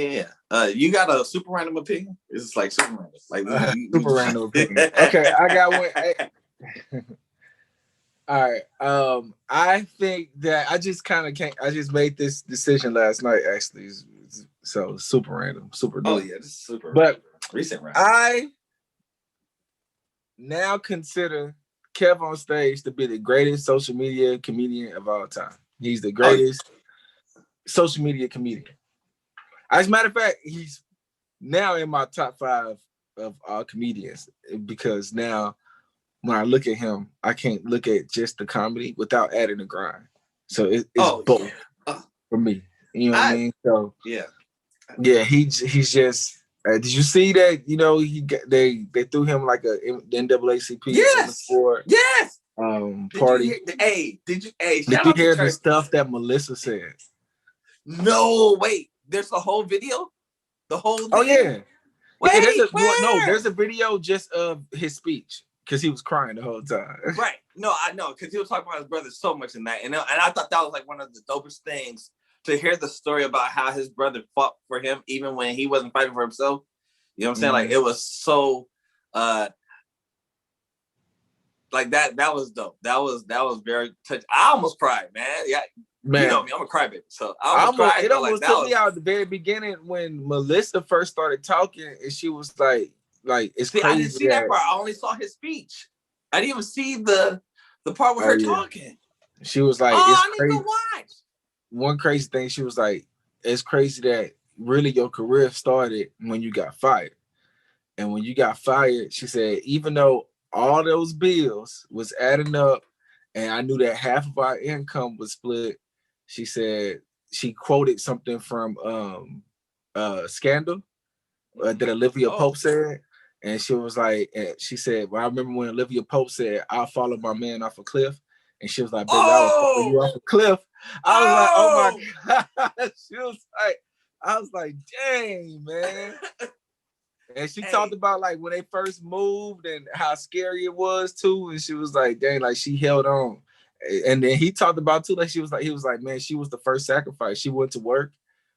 Yeah. You got a super random opinion? It's like super random. Like super random opinion. Okay, I got one. Hey. All right. I think that I just kind of can't. I just made this decision last night. Actually, so super random, super. Oh yeah, this is super. But recent random. I now consider KevonStage to be the greatest social media comedian of all time. He's the greatest social media comedian. As a matter of fact, he's now in my top 5 of all comedians because now when I look at him, I can't look at just the comedy without adding the grind. So it's both for me. You know what I mean? So yeah, he's just. Did you see that? You know, they threw him like a NAACP. Yes. Party. Did you hear the stuff that Melissa said? No, wait. There's a whole video. The whole thing? Oh yeah. There's a video just of his speech because he was crying the whole time. Right. No, I know because he was talking about his brother so much in that, and I thought that was like one of the dopest things to hear the story about how his brother fought for him even when he wasn't fighting for himself. You know what I'm saying? Like it was so like that was dope. That was very touching. I almost cried, man. Yeah. Man. You know me, I'm a crybaby. So I almost cried. It almost took me out at the very beginning when Melissa first started talking and she was like it's crazy. I didn't see that part. I only saw his speech. I didn't even see the part with her talking. She was like, I need to watch. One crazy thing, she was like, it's crazy that really your career started when you got fired. And when you got fired, she said, even though all those bills was adding up and I knew that half of our income was split, she said, she quoted something from Scandal that Olivia Pope said. And she was like, she said, well, I remember when Olivia Pope said, I'll follow my man off a cliff. And she was like, baby, I will follow you off a cliff. I was like, oh my God. She was like, I was like, dang, man. And she talked about like when they first moved and how scary it was too. And she was like, dang, like she held on. And then he talked about too, like he was like, man, she was the first sacrifice. She went to work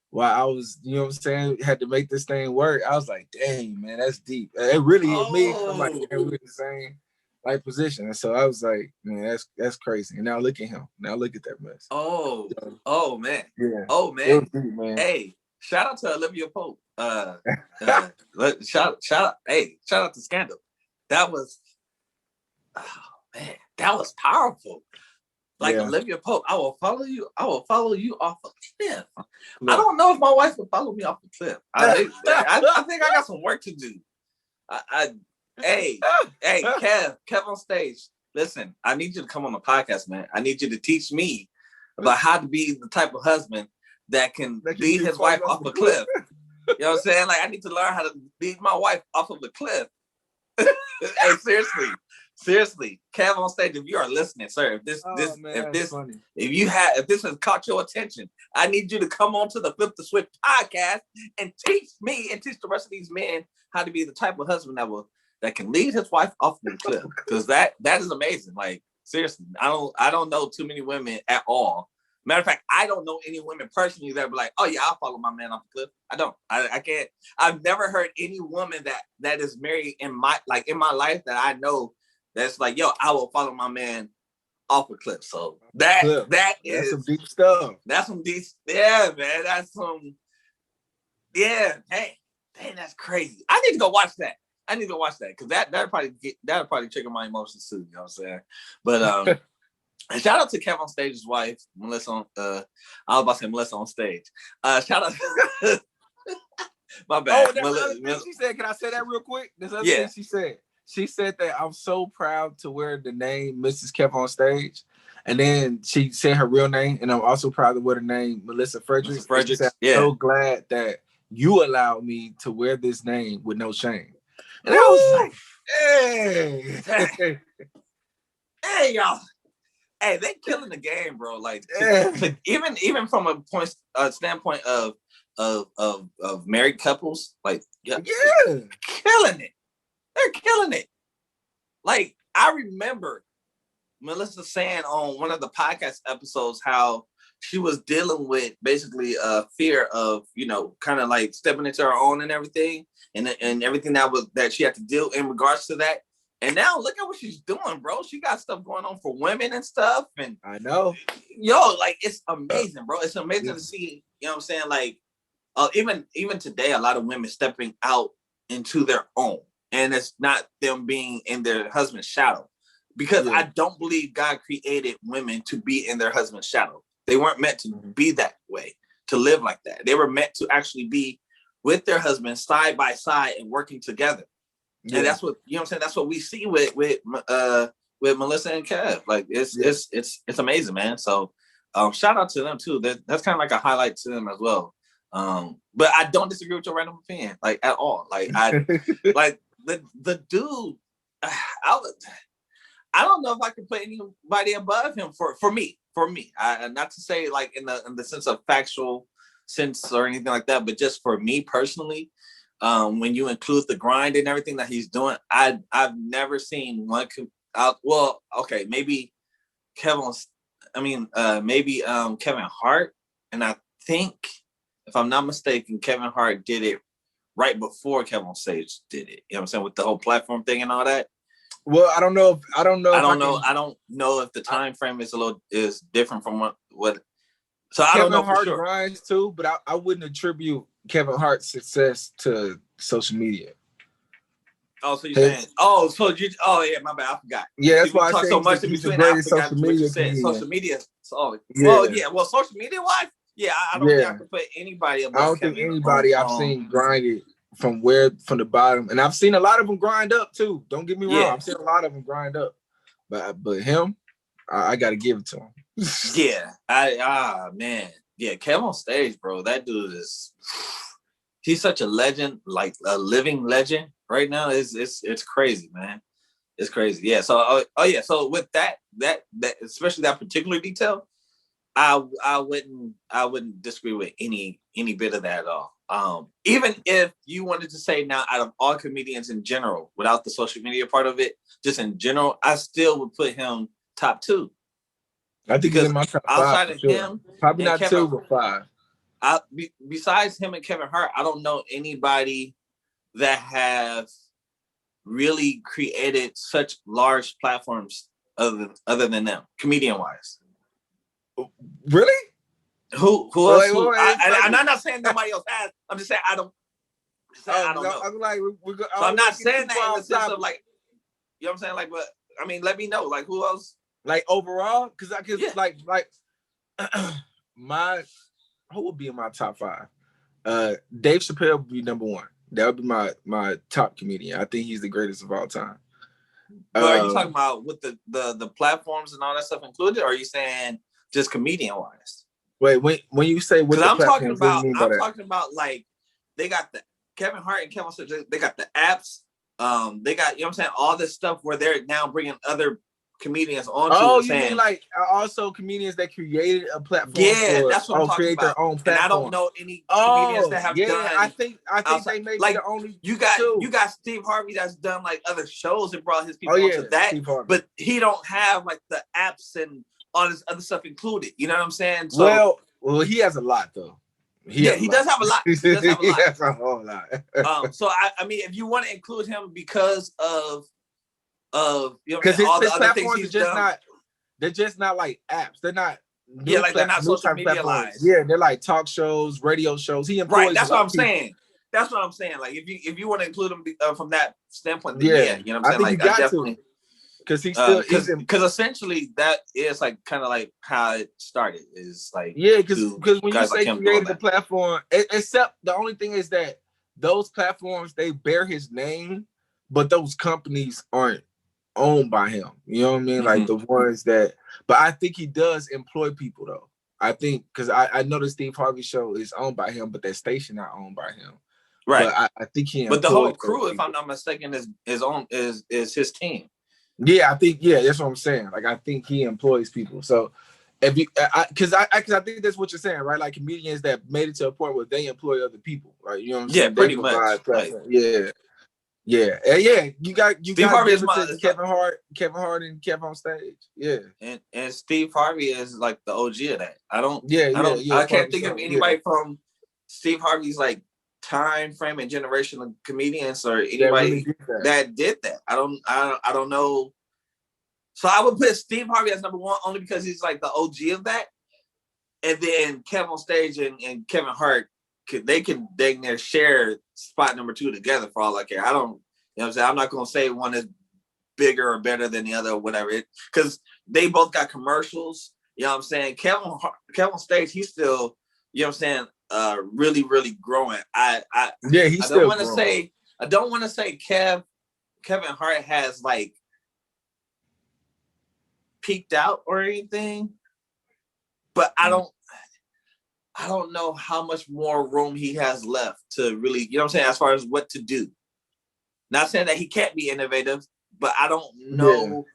while I was, you know what I'm saying, had to make this thing work. I was like, dang, man, that's deep. It really hit me. I'm like, yeah, we're in the same like position. And so I was like, man, that's crazy. And now look at him. Now look at that mess. Oh man. Yeah. Oh man. Deep, man. Hey, shout out to Olivia Pope. Shout out to Scandal. That was that was powerful. Like Olivia Pope, I will follow you off a cliff. No. I don't know if my wife would follow me off a cliff. I think I got some work to do. Hey, KevonStage. Listen, I need you to come on the podcast, man. I need you to teach me about how to be the type of husband that can lead his wife off a cliff. You know what I'm saying? Like I need to learn how to lead my wife off of a cliff. Hey, seriously, KevonStage, if you are listening, sir, if this has caught your attention, I need you to come on to the Flip the Switch podcast and teach me and teach the rest of these men how to be the type of husband that can lead his wife off the cliff. Because that is amazing. Like seriously, I don't know too many women at all. Matter of fact, I don't know any women personally that be like, oh yeah, I'll follow my man off the cliff. I don't. I can't. I've never heard any woman that is married in my life that I know that's like, yo, I will follow my man off a cliff. So that's some deep stuff. That's some deep. Yeah, man. That's some. Yeah. Hey, dang, that's crazy. I need to go watch that. Because that'll probably trigger my emotions too. You know what I'm saying? But and shout out to KevonStage's wife, Melissa. I was about to say Melissa on stage. Shout out. My bad. She said, "Can I say that real quick?" This other thing she said. She said that I'm so proud to wear the name Mrs. KevonStage, and then she said her real name, and I'm also proud to wear the name Melissa Fredericks. I'm so glad that you allowed me to wear this name with no shame. And I was like, hey, hey, y'all. Hey, they killing the game, bro. Like even from a standpoint of married couples, like killing it. They're killing it. Like I remember Melissa saying on one of the podcast episodes how she was dealing with basically fear of, kind of like stepping into her own and everything, and everything that she had to deal in regards to that. And now look at what she's doing, bro. She got stuff going on for women and stuff. And I know. Like it's amazing, bro. It's amazing to see, you know what I'm saying? Like even today, a lot of women stepping out into their own. And it's not them being in their husband's shadow. Because I don't believe God created women to be in their husband's shadow. They weren't meant to be that way, to live like that. They were meant to actually be with their husband side by side and working together. Yeah. And that's what, you know what I'm saying? That's what we see with Melissa and Kev. Like it's amazing, man. So shout out to them too. That's kind of like a highlight to them as well. But I don't disagree with your random opinion, like at all. Like I like the dude, I don't know if I can put anybody above him for me. Not to say like in the sense of factual sense or anything like that, but just for me personally, when you include the grind and everything that he's doing, I've never seen one. Well, okay, maybe Kevin Hart, and I think if I'm not mistaken, Kevin Hart did it right before KevonStage did it. You know what I'm saying, with the whole platform thing and all that. Well, I don't know. I don't know if the time frame is different from what. So I Kevin don't know Hart for sure. grinds too, but I wouldn't attribute Kevin Hart's success to social media. Oh, so you're saying? Oh, yeah, my bad, I forgot. Yeah, that's why I talk say so much in between. I forgot social what media you said. Social media. So, yeah. Well, social media wise, yeah, I don't think I can put anybody above. I don't think anybody I've seen grinded from the bottom, and I've seen a lot of them grind up too. Don't get me wrong, I've seen a lot of them grind up, but him, I got to give it to him. Man, yeah, KevonStage, bro. That dude he's such a legend, like a living legend right now. It's crazy, man. It's crazy. Yeah. So So with that especially that particular detail, I wouldn't disagree with any bit of that at all. Even if you wanted to say now, out of all comedians in general, without the social media part of it, just in general, I still would put him top 2. I think he's in my top 5. Outside of him, probably not Kevin, 2 but 5. Besides him and Kevin Hart, I don't know anybody that have really created such large platforms other than them, comedian wise. Really? Who else? I'm not saying nobody else has. I'm just saying I don't. I don't know. I'm like, I'm not saying that in the sense of like, you know what I'm saying? Like, but I mean, let me know. Like, who else? Like overall, because like who would be in my top 5? Dave Chappelle would be number 1. That would be my top comedian. I think he's the greatest of all time. But are you talking about with the platforms and all that stuff included, or are you saying just comedian wise? Wait, when you say with the platforms, I'm talking about like they got the Kevin Hart and KevonStage, they got the apps. They got, you know what I'm saying, all this stuff where they're now bringing other comedians onto. Oh, you mean like also comedians that created a platform? Yeah, that's what I'm talking create about. Their own platform. And I don't know any comedians that have done. I think they may be the only. You got Steve Harvey that's done like other shows and brought his people onto that, but he don't have like the apps and all this other stuff included. You know what I'm saying? So, well, he has a lot though. He does have a lot. He does have a lot. He has a whole lot. So I mean, if you want to include him because of you know, because all the his other things platforms he's done, they're just not like apps. They're not. They're not social media live. Yeah, they're like talk shows, radio shows. He employs. Right. That's what I'm saying. That's what I'm saying. Like if you want to include him from that standpoint, then you know what I'm saying. I think you got to. Because because essentially that is like kind of like how it started is like because when you say created the platform, except the only thing is that those platforms they bear his name, but those companies aren't owned by him. You know what I mean? Mm-hmm. Like the ones that, but I think he does employ people though. I think because I know the Steve Harvey show is owned by him, but that station not owned by him. Right. But I think he. But the whole crew, if I'm not mistaken, is his team. Yeah, I think that's what I'm saying. Like I think he employs people. So if you, because I think that's what you're saying, right? Like comedians that made it to a point where they employ other people, right? You know what I'm saying? Pretty much. Yeah. Yeah, you got Steve Harvey is Kevin Hart, and KevonStage. Yeah, and Steve Harvey is like the OG of that. Yeah. I can't think of anybody from Steve Harvey's like time frame and generation of comedians or anybody that did that. I don't know. So I would put Steve Harvey as number one only because he's like the OG of that, and then KevonStage and Kevin Hart they can dang near share spot number two together for all I care. I don't, you know what I'm saying? I'm not going to say one is bigger or better than the other or whatever, because they both got commercials. You know what I'm saying? KevonStage, he's still, you know what I'm saying, really, really growing. I don't want to say Kevin Hart has like peaked out or anything, but I don't know how much more room he has left to really, you know what I'm saying, as far as what to do. Not saying that he can't be innovative, but I don't know.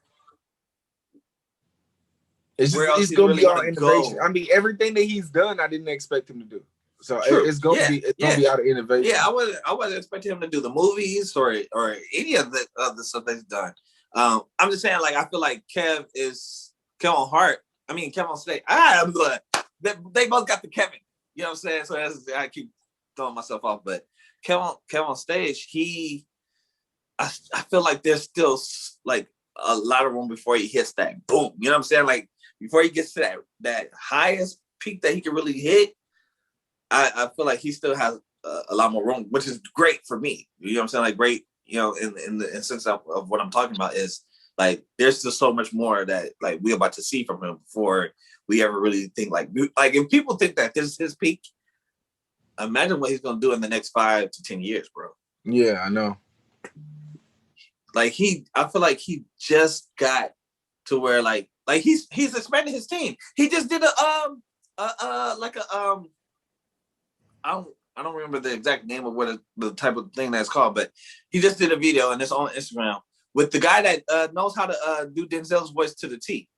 It's going to be all innovation. I mean, everything that he's done, I didn't expect him to do. So it's going to be out of innovation. Yeah, I wasn't expecting him to do the movies or any of the stuff that he's done. I'm just saying, like, I feel like KevonStage. They both got the Kevin. You know what I'm saying? So I keep throwing myself off, but KevonStage, I feel like there's still like a lot of room before he hits that boom. You know what I'm saying? Like before he gets to that highest peak that he can really hit, I feel like he still has a lot more room, which is great for me. You know what I'm saying? Like great, you know, in the sense of what I'm talking about is like there's still so much more that like we're about to see from him before we ever really think like if people think that this is his peak, imagine what he's gonna do in the next 5 to 10 years, bro. Yeah, I know. Like I feel like he just got to where like he's expanding his team. He just did I don't remember the exact name of what the type of thing that's called, but he just did a video and it's on Instagram with the guy that knows how to do Denzel's voice to the T.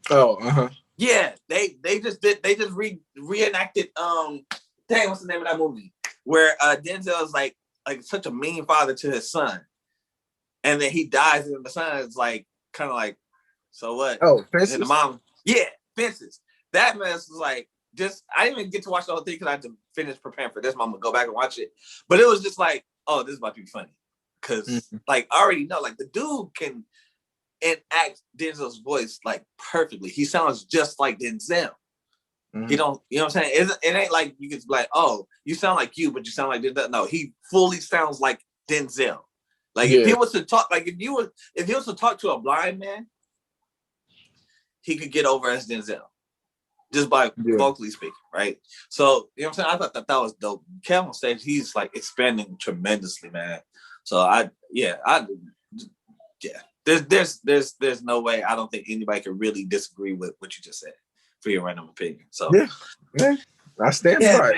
Oh, yeah, they just reenacted dang, what's the name of that movie where Denzel is like such a mean father to his son, and then he dies and the son is like kind of like, so what? Oh, Fences? And the mom, yeah, Fences. That mess was like I didn't even get to watch the whole thing because I had to finish preparing for this. I'm gonna go back and watch it, but it was just like, oh, this is about to be funny because like I already know like the dude can enact Denzel's voice like perfectly. He sounds just like Denzel. He don't, you know what I'm saying? It ain't like you can be like, oh, you sound like you, but you sound like Denzel. No, he fully sounds like Denzel. Like if he was to talk, like if he was to talk to a blind man, he could get over as Denzel. Just by vocally speaking, right? So, you know what I'm saying? I thought that was dope. KevonStage, he's like expanding tremendously, man. So there's no way I don't think anybody can really disagree with what you just said for your random opinion. So yeah. I stand by it.